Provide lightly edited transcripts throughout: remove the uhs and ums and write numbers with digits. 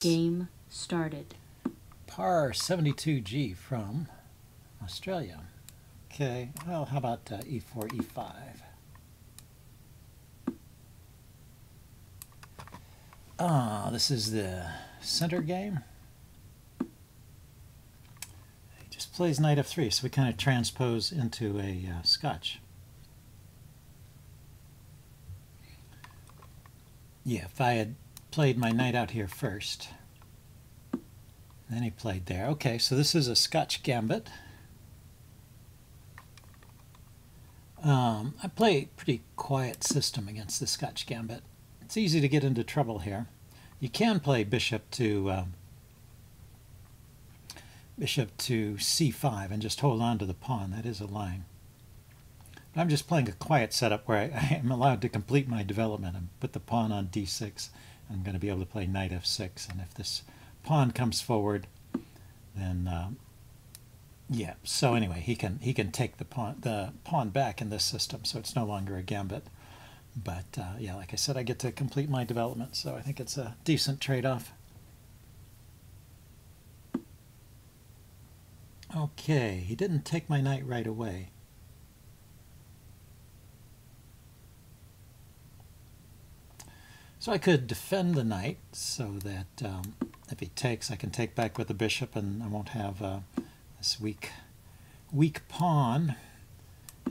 Game started. Par 72G from Australia. Okay, well, how about E4, E5? This is the center game. He just plays knight F3, so we kind of transpose into a Scotch. Yeah, if I had played my knight out here first, then he played there. Okay, so this is a Scotch gambit. I play a pretty quiet system against the Scotch gambit. It's easy to get into trouble here. You can play bishop to c5 and just hold on to the pawn. That is a line. But I'm just playing a quiet setup where I am allowed to complete my development and put the pawn on d6. I'm going to be able to play knight f6, and if this pawn comes forward, then yeah. So anyway, he can take the pawn back in this system, so it's no longer a gambit. But yeah, like I said, I get to complete my development, so I think it's a decent trade-off. Okay, he didn't take my knight right away. So I could defend the knight so that if he takes, I can take back with the bishop, and I won't have this weak pawn,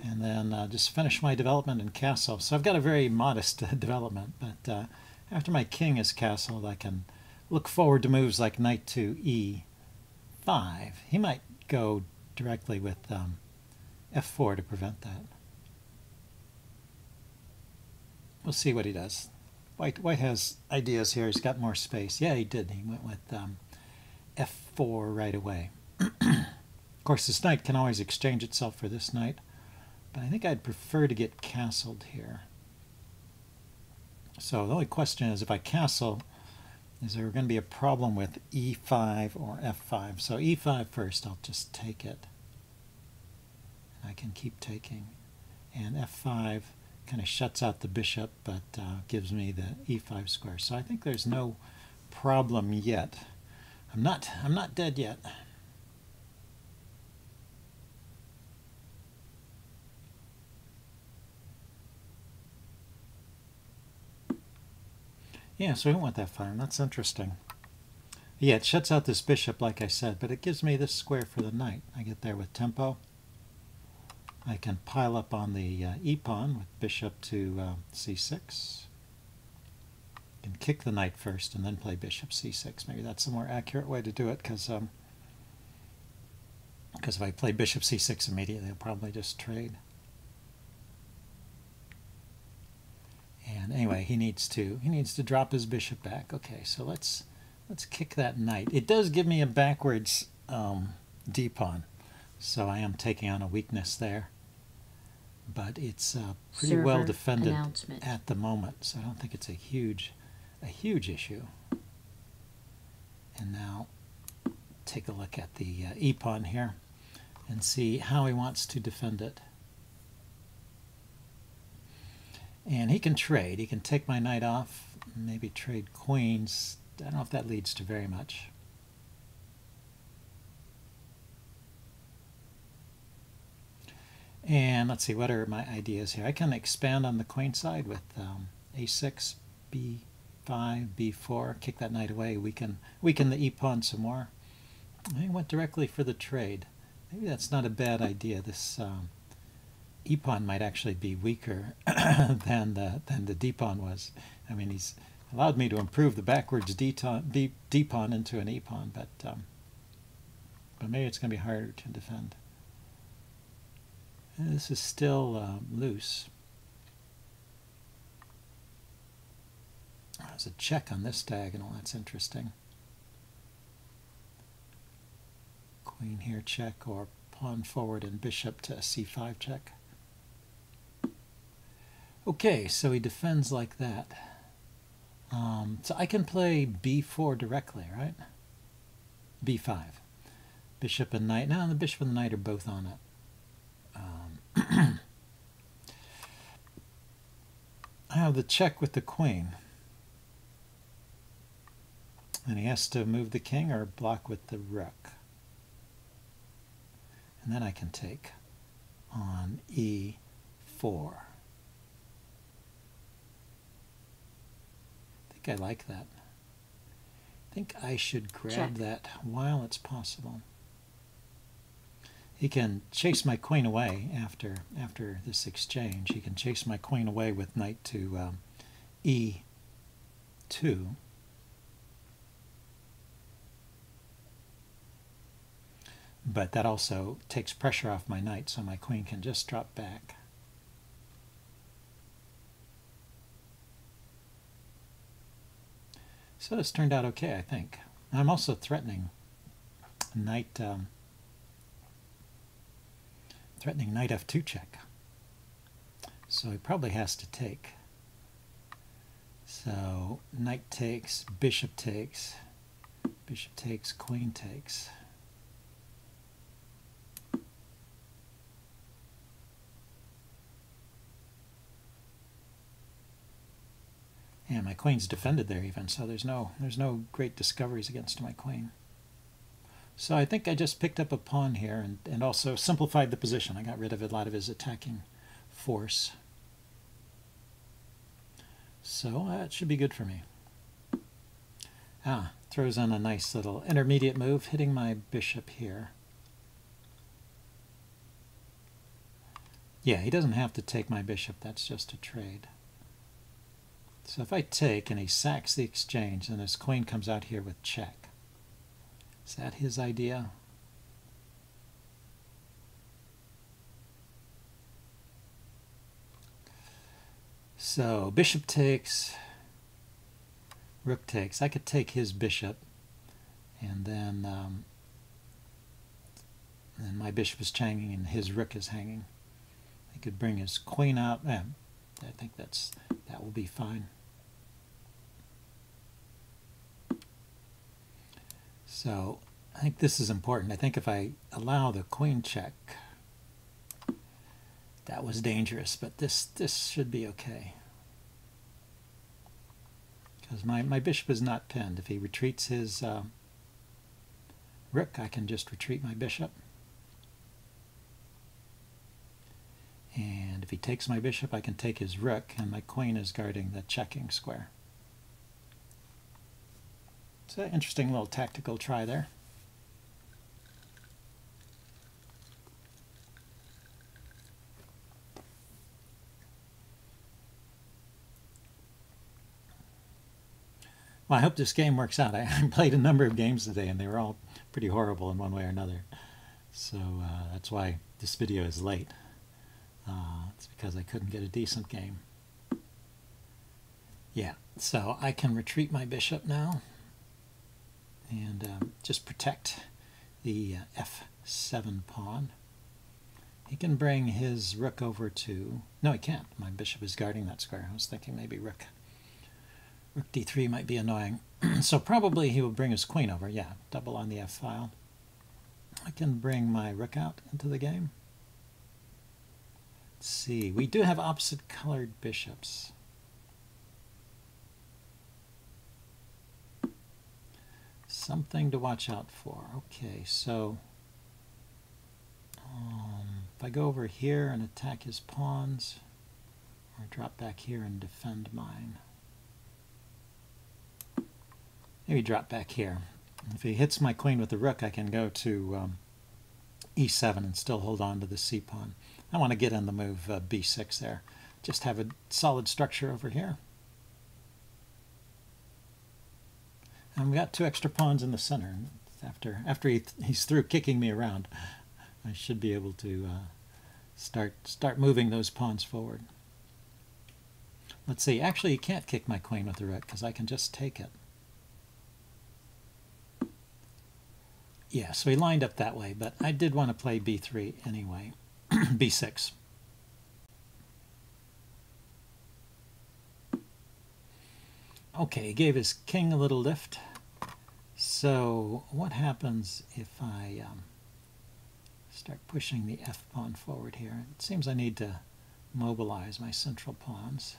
and then just finish my development in castle. So I've got a very modest development, but after my king is castled, I can look forward to moves like knight to e5. He might go directly with f4 to prevent that. We'll see what he does. White has ideas here. He's got more space. Yeah, he did. He went with f4 right away. Of course, this knight can always exchange itself for this knight, but I think I'd prefer to get castled here. So the only question is, if I castle, is there going to be a problem with e5 or f5? So e5 first, I'll just take it. I can keep taking. And f5 kind of shuts out the bishop, but gives me the e5 square. So I think there's no problem yet. I'm not dead yet. Yeah, so we went that far, and that's interesting. Yeah, it shuts out this bishop, like I said, but it gives me this square for the knight. I get there with tempo. I can pile up on the e-pawn with bishop to c6. I can kick the knight first and then play bishop c6. Maybe that's a more accurate way to do it, because if I play bishop c6 immediately, I'll probably just trade. And anyway, he needs to drop his bishop back. Okay, so let's kick that knight. It does give me a backwards d-pawn, so I am taking on a weakness there. But it's pretty well defended at the moment, so I don't think it's a huge issue. And now take a look at the e-pawn here and see how he wants to defend it. And he can trade. He can take my knight off, maybe trade queens. I don't know if that leads to very much. And let's see, what are my ideas here? I can expand on the queen side with a6, b5, b4, kick that knight away, weaken the e-pawn some more. I went directly for the trade. Maybe that's not a bad idea. This e-pawn might actually be weaker than the d-pawn was. I mean, he's allowed me to improve the backwards d-pawn into an e-pawn, but maybe it's going to be harder to defend. And this is still loose. There's a check on this diagonal. That's interesting. Queen here check, or pawn forward and bishop to c5 check. Okay, so he defends like that. So I can play b4 directly, right? b5. Bishop and knight. Now the bishop and the knight are both on it. I have the check with the queen. And he has to move the king or block with the rook. And then I can take on e4. I think I like that. I think I should grab that while it's possible. He can chase my queen away after this exchange. He can chase my queen away with knight to e2. But that also takes pressure off my knight, so my queen can just drop back. So this turned out okay, I think. I'm also threatening knight f2 check. So he probably has to take. So knight takes, bishop takes, queen takes. And my queen's defended there even, so there's no great discoveries against my queen. So I think I just picked up a pawn here and also simplified the position. I got rid of a lot of his attacking force. So it should be good for me. Throws in a nice little intermediate move, hitting my bishop here. Yeah, he doesn't have to take my bishop, that's just a trade. So if I take and he sacks the exchange, then his queen comes out here with check. Is that his idea? So bishop takes, rook takes. I could take his bishop, and then my bishop is hanging and his rook is hanging. He could bring his queen out. I think that will be fine. So I think this is important. I think if I allow the queen check, that was dangerous, but this should be okay. Because my bishop is not pinned. If he retreats his rook, I can just retreat my bishop. And if he takes my bishop, I can take his rook, and my queen is guarding the checking square. It's an interesting little tactical try there. Well, I hope this game works out. I played a number of games today, and they were all pretty horrible in one way or another. So that's why this video is late. It's because I couldn't get a decent game. Yeah, so I can retreat my bishop now and just protect the f7 pawn. He can bring his rook over to... No, he can't. My bishop is guarding that square. I was thinking maybe rook d3 might be annoying. So probably he will bring his queen over. Yeah, double on the f-file. I can bring my rook out into the game. Let's see. We do have opposite colored bishops. Something to watch out for. Okay, so if I go over here and attack his pawns, or drop back here and defend mine. Maybe drop back here. If he hits my queen with the rook, I can go to e7 and still hold on to the c-pawn. I want to get in the move b6 there. Just have a solid structure over here. And we got two extra pawns in the center. After he's through kicking me around, I should be able to start moving those pawns forward. Let's see. Actually, you can't kick my queen with the rook because I can just take it. Yeah, so he lined up that way, but I did want to play b3 anyway. b6. Okay, he gave his king a little lift. So what happens if I start pushing the f-pawn forward here? It seems I need to mobilize my central pawns.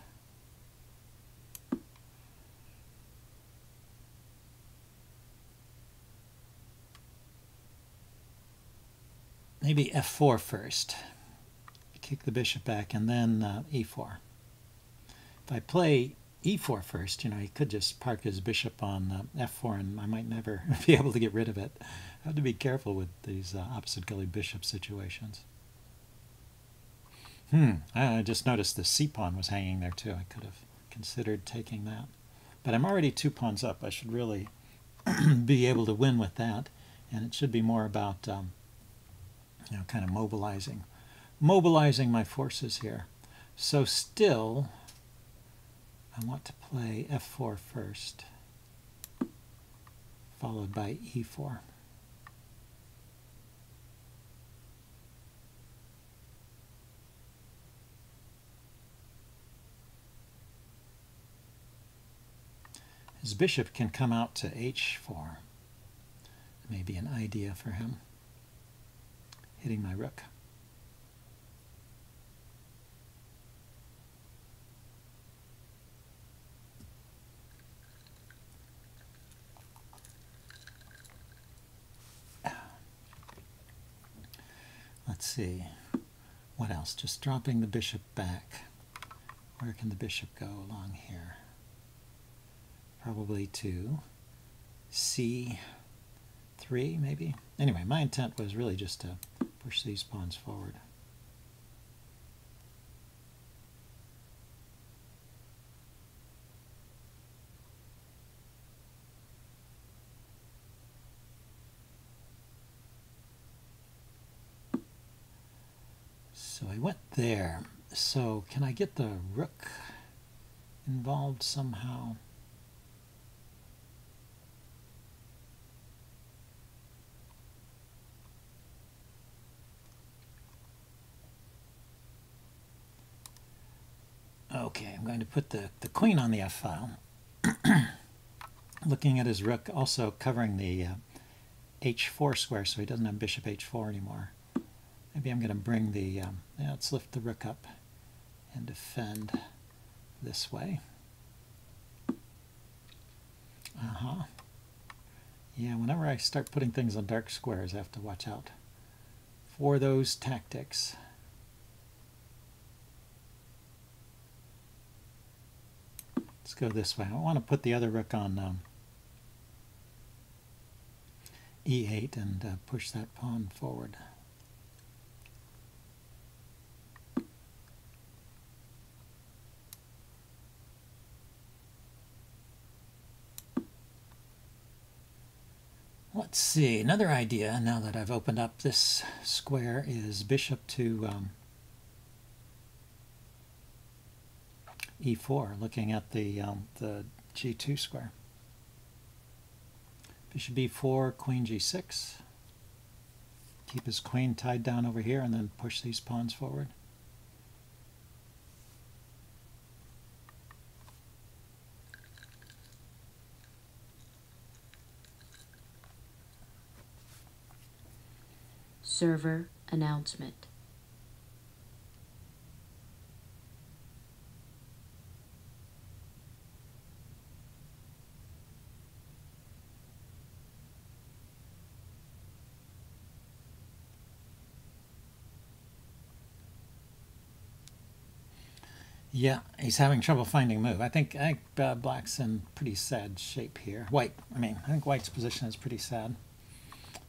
maybe f4 first. Kick the bishop back and then e4. If I play e4 first, you know, he could just park his bishop on f4 and I might never be able to get rid of it. I have to be careful with these opposite gully bishop situations. I just noticed the c-pawn was hanging there too. I could have considered taking that. But I'm already 2 pawns up. I should really be able to win with that. And it should be more about, you know, kind of mobilizing my forces here. So still, I want to play f4 first, followed by e4. His bishop can come out to h4. Maybe an idea for him, hitting my rook. Let's see, what else? Just dropping the bishop back. Where can the bishop go along here? Probably to c3, maybe? Anyway, my intent was really just to push these pawns forward. So I went there. So can I get the rook involved somehow? Okay, I'm going to put the queen on the f-file. Looking at his rook, also covering the h4 square, so he doesn't have bishop h4 anymore. Maybe I'm going to bring the, yeah, let's lift the rook up and defend this way. Yeah, whenever I start putting things on dark squares, I have to watch out for those tactics. Let's go this way. I want to put the other rook on e8 and push that pawn forward. Let's see, another idea now that I've opened up this square is bishop to e4, looking at the g2 square. Bishop e4, queen g6. Keep his queen tied down over here and then push these pawns forward. Server announcement. Yeah, he's having trouble finding move. I think black's in pretty sad shape here. I think white's position is pretty sad.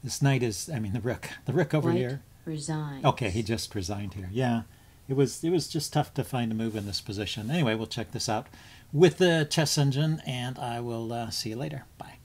This knight is, the rook over White here. Resigns. Okay, he just resigned here. Yeah, it was just tough to find a move in this position. Anyway, we'll check this out with the chess engine, and I will see you later. Bye.